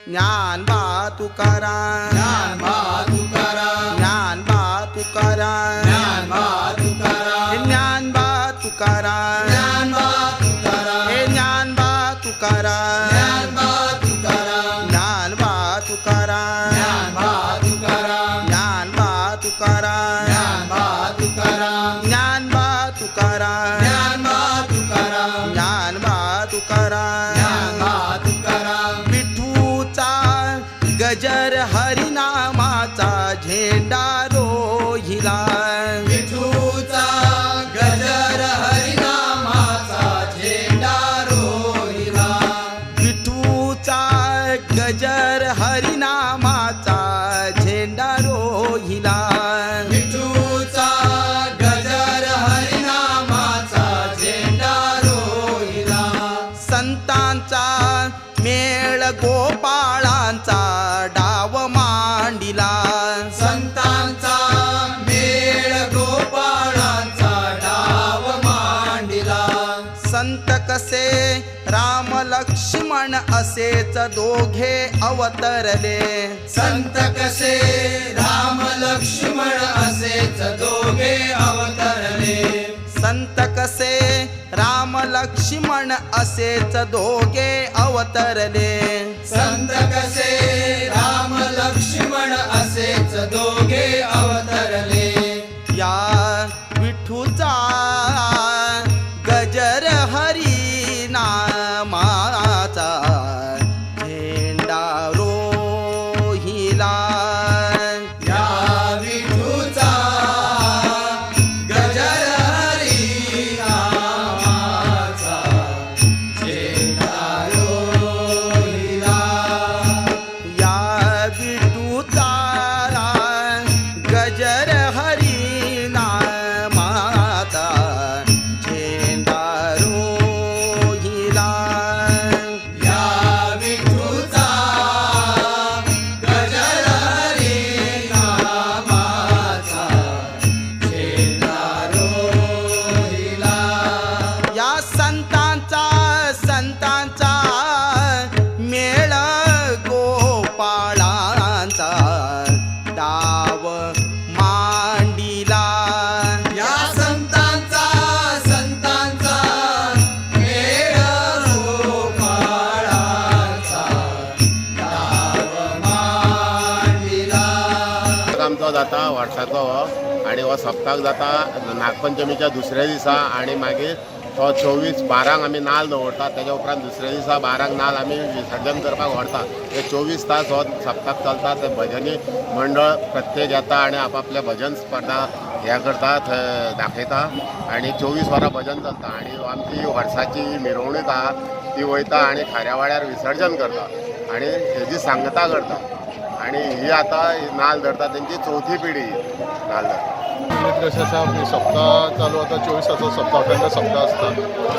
ज्ञानबा तुकाराम, ज्ञानबा तुकाराम, ज्ञानबा तुकाराम, ज्ञानबा तुकाराम, ज्ञानबा तुकाराम, ज्ञानबा तुकाराम, हे ज्ञानबा तुकाराम, ज्ञानबा तुकाराम, ज्ञानबा तुकाराम, ज्ञानबा तुकाराम, ज्ञानबा तुकाराम, ज्ञानबा तुकाराम, ज्ञानबा तुकाराम, ज्ञानबा तुकाराम, ज्ञानबा तुकाराम, ज्ञानबा तुकाराम, विठूचा गजर हरिनामाचा झेंडा रोहिला, विठूचा गजर हरिनामाचा झेंडा रोहिला, विठूचा गजर हरिनामाचा झेंडा रोहिला, विठूचा गजर हरिनामाचा झेंडा रोहिला, संतांचा मेळ गोपाळांचा डाव मांडिला, संतांचा मेळ गोपाळांचा डाव मांडिला, संत कसे राम लक्ष्मण असेच दोघे अवतरले, संत कसे राम लक्ष्मण असेच दोघे अवतरले, संत कसे राम लक्ष्मण असेच दोघे अवतरले, संत कसे राम लक्ष्मण असेच दोघे अवतरले, या विठूचा गजर हरी नामाचा झेंडा रोहिला, या विठूचा गजर हरी नामाचा झेंडा रोहिला, या विठूचा गजर हरी नामाचा झेंडा रोहिला, या विठूचा गजर हरी नामाचा झेंडा रोहिला, या संतांचा मेळ गोपाळांचा डाव मांडिला, या संतांचा मेळ गोपाळांचा डाव मांडिला, आमचो जाता वर्साचो आणि हो सप्ताक जाता नागपंचमीच्या दुसऱ्या दिसा आणि मागीर तो 24-12 आमी नाल दवरता. तेज्या उपरांत दुसऱ्या दिसा 12 नाल आमी विसर्जन करपाक व्हरता. हे 24 तास हो सप्ताक चलता. ते भजनी मंडळ प्रत्येक येता आणि आपापल्या भजन स्पर्धा हे करता, थंय दाखयता आणि 24 वरां भजन चलता. आणि आमची वर्साची मिरवणूक आहा ती वयता आणि खाऱ्यावाड्यार विसर्जन करता आणि हेजी सांगता करता. आणि ही आतां नाल धरता तेंची चवथी पिढी नाल धरता. कशें आसा सप्ताह चालू आतां 24 तासाचो सप्ताह अखंड सप्ताह आसता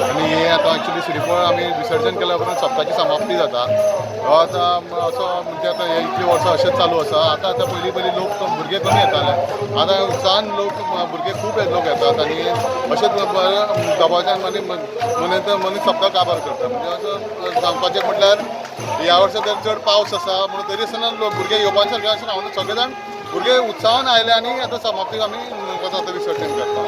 आनी हे आतां एक्चुली श्रीफळ आमी विसर्जन केल्या उपरांत सप्ताची समाप्ती जाता. हो आतां असो म्हणजे आतां हे इतलीं वर्सां अशेंच चालू आसा. आतां पयलीं लोक भुरगे कमी येताले, आतां उत्साहान भुरगे खूब लोक येतात आनी अशेंच दबाज्यान मनीस सप्ताह काबार करता. म्हणजे असं सांगपाचें म्हटल्यार ह्या वर्सा तर चड पावस आसा म्हणून तरी आसतना भुरगे येवपाचे सारके अशें हांव सगळे जाण भुरगे उत्साहान आयले आनी आतां समाप्तीक आमी आतां विसर्जन करता.